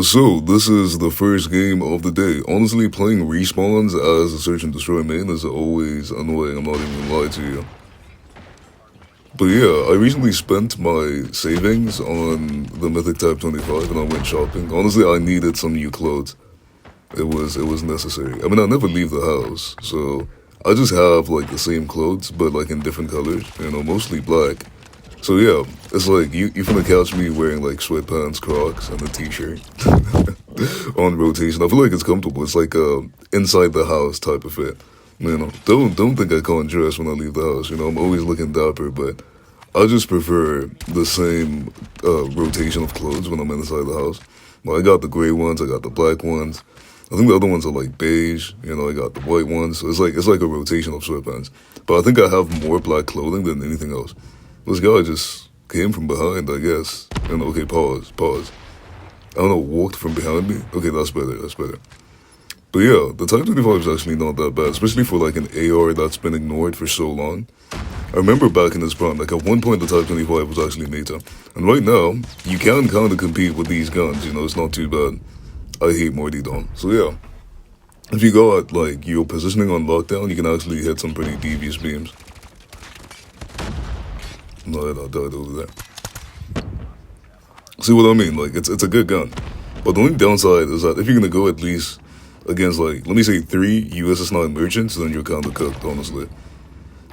So, this is the first game of the day. Honestly, playing respawns as a search and destroy main is always annoying, I'm not even gonna lie to you. But yeah, I recently spent my savings on the Mythic Type 25 and I went shopping. Honestly, I needed some new clothes. It was necessary. I mean, I never leave the house, so I just have like the same clothes, but like in different colors, mostly black. So yeah, it's like you finna catch me wearing like sweatpants, Crocs, and a t-shirt on rotation. I feel like it's comfortable. It's like inside the house type of fit. Don't think I can't dress when I leave the house. I'm always looking dapper, but I just prefer the same rotation of clothes when I'm inside the house. Well, I got the gray ones, I got the black ones. I think the other ones are like beige. I got the white ones. So it's like a rotation of sweatpants. But I think I have more black clothing than anything else. This guy just came from behind, I guess. Okay, pause. I don't know, walked from behind me? Okay, that's better. But yeah, the Type 25 is actually not that bad, especially for like an AR that's been ignored for so long. I remember back in this prime, like at one point the Type 25 was actually meta. And right now, you can kind of compete with these guns, it's not too bad. I hate Morty Dom. So yeah, if you go at like your positioning on lockdown, you can actually hit some pretty devious beams. No, I died over there. See what I mean? Like, it's a good gun. But the only downside is that if you're gonna go at least against, like, let me say 3 USS9 merchants, then you're kind of cooked, honestly.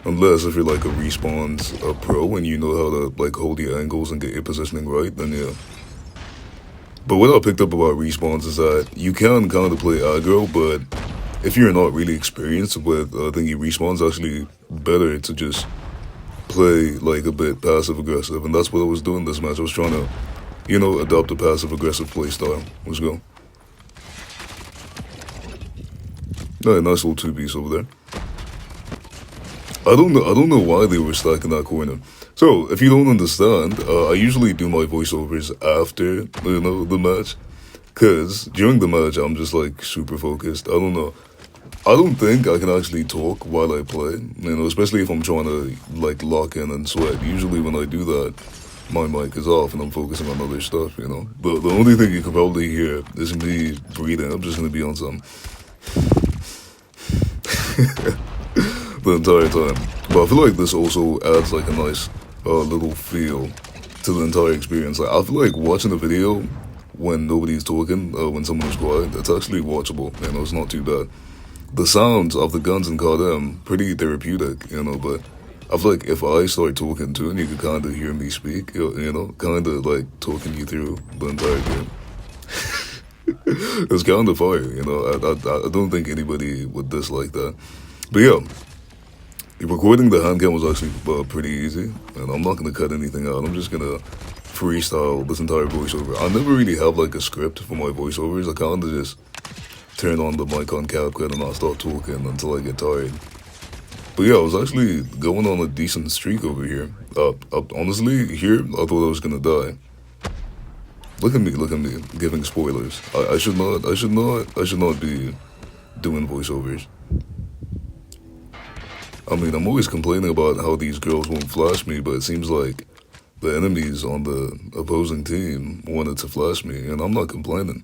Unless if you're like a respawns pro and you know how to, like, hold your angles and get your positioning right, then yeah. But what I picked up about respawns is that you can kind of play aggro, but if you're not really experienced with thingy respawns, it's actually better to just play like a bit passive aggressive, and that's what I was doing this match. I was trying to, adopt a passive aggressive play style. Let's go. Nice little 2-piece over there. I don't know why they were stuck in that corner. So if you don't understand, I usually do my voiceovers after the match, cause during the match I'm just like super focused. I don't know. I don't think I can actually talk while I play, especially if I'm trying to, like, lock in and sweat. Usually when I do that, my mic is off and I'm focusing on other stuff, The only thing you could probably hear is me breathing. I'm just going to be on some the entire time. But I feel like this also adds, like, a nice little feel to the entire experience. Like, I feel like watching a video when nobody's talking, when someone is quiet, it's actually watchable, it's not too bad. The sounds of the guns in COD pretty therapeutic, but I feel like if I start talking too and you can kind of hear me speak, kind of like talking you through the entire game. It's kind of fire, I don't think anybody would dislike that. But yeah, recording the hand cam was actually pretty easy, and I'm not going to cut anything out. I'm just going to freestyle this entire voiceover. I never really have like a script for my voiceovers. I kind of just turn on the mic on CapCut and I'll start talking until I get tired. But yeah, I was actually going on a decent streak over here. Honestly, here, I thought I was gonna die. Look at me, giving spoilers. I should not be doing voiceovers. I mean, I'm always complaining about how these girls won't flash me, but it seems like the enemies on the opposing team wanted to flash me, and I'm not complaining.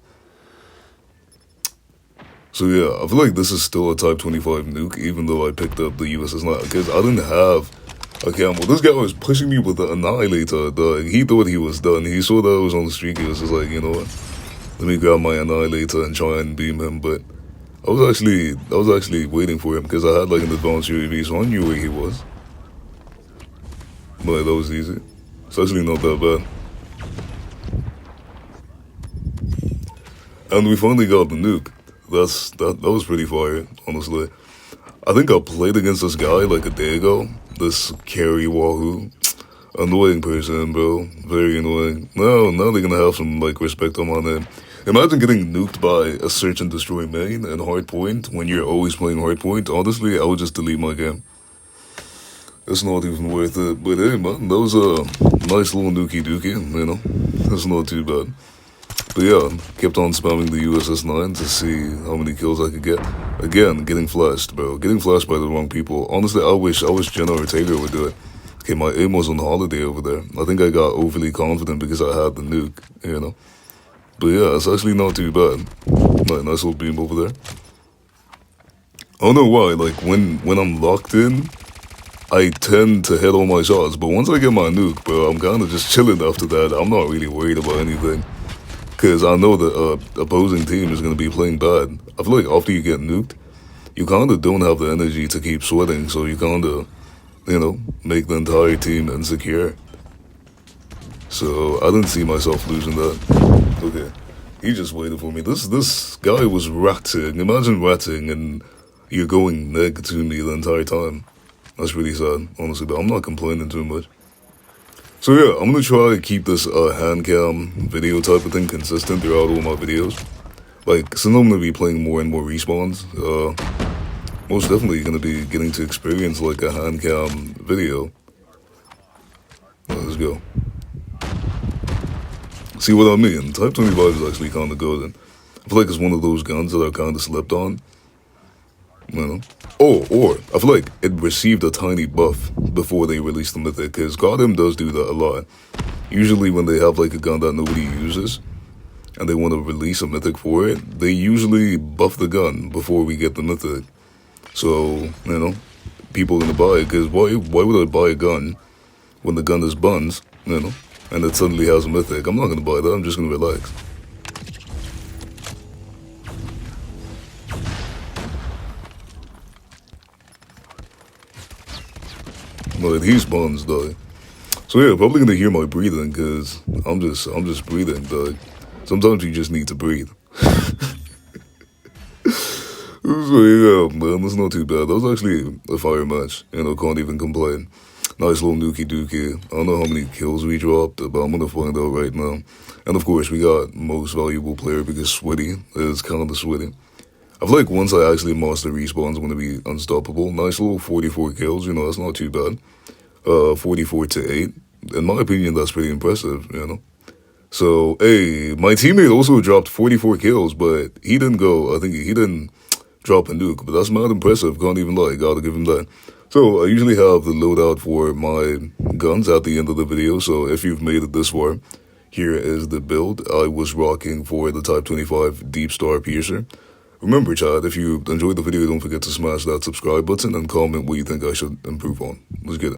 So yeah, I feel like this is still a Type 25 nuke, even though I picked up the USS9, because I didn't have a camo. This guy was pushing me with the Annihilator, dog. He thought he was done. He saw that I was on the streak, he was just like, you know what, let me grab my Annihilator and try and beam him, but I was actually waiting for him, because I had like an advanced UAV, so I knew where he was. But that was easy. It's actually not that bad. And we finally got the nuke. That was pretty fire, honestly. I think I played against this guy like a day ago. This Carry Wahoo. Annoying person, bro. Very annoying. Now they're gonna have some like respect on my name. Imagine getting nuked by a search and destroy main and hardpoint when you're always playing hardpoint. Honestly, I would just delete my game. It's not even worth it. But hey, man, that was a nice little nukie dookie, It's not too bad. But yeah, kept on spamming the USS9 to see how many kills I could get. Again, getting flashed, bro. Getting flashed by the wrong people. Honestly, I wish Jenna Ortega would do it. Okay, my aim was on holiday over there. I think I got overly confident because I had the nuke, But yeah, it's actually not too bad. Like, nice little beam over there. I don't know why, like, when I'm locked in, I tend to hit all my shots, but once I get my nuke, bro, I'm kind of just chilling after that. I'm not really worried about anything. Because I know the opposing team is going to be playing bad. I feel like after you get nuked, you kind of don't have the energy to keep sweating, so you kind of, you know, make the entire team insecure. So I didn't see myself losing that. Okay, he just waited for me. This guy was ratting. Imagine ratting and you're going neg to me the entire time. That's really sad, honestly, but I'm not complaining too much. So yeah, I'm gonna try to keep this hand cam video type of thing consistent throughout all my videos. Like, since I'm gonna be playing more and more respawns, most definitely gonna be getting to experience like a hand cam video. Let's go. See what I mean? Type 25 is actually kind of good. I feel like it's one of those guns that I kind of slept on. You know? Oh, or I feel like it received a tiny buff before they released the Mythic, because COD does do that a lot. Usually when they have like a gun that nobody uses, and they want to release a Mythic for it, they usually buff the gun before we get the Mythic. So, you know, people are gonna buy it, because why would I buy a gun when the gun is buns, you know, and it suddenly has a Mythic? I'm not gonna buy that, I'm just gonna relax. But he's buns, dog. So yeah, probably gonna hear my breathing, cause I'm just breathing, dog. Sometimes you just need to breathe. So yeah, man, that's not too bad. That was actually a fire match. You know, can't even complain. Nice little nuke dookie. I don't know how many kills we dropped, but I'm gonna find out right now. And of course, we got most valuable player because Sweaty is kind of Sweaty. I feel like once I actually master respawns, I'm gonna be unstoppable. Nice little 44 kills, you know, that's not too bad. 44 to 8. In my opinion, that's pretty impressive, you know. So, hey, my teammate also dropped 44 kills, but he didn't go, I think he didn't drop a nuke, but that's not impressive, can't even lie, gotta give him that. So, I usually have the loadout for my guns at the end of the video, so if you've made it this far, here is the build I was rocking for the Type 25 DeepStar Piercer. Remember, chat, if you enjoyed the video, don't forget to smash that subscribe button and comment what you think I should improve on. Let's get it.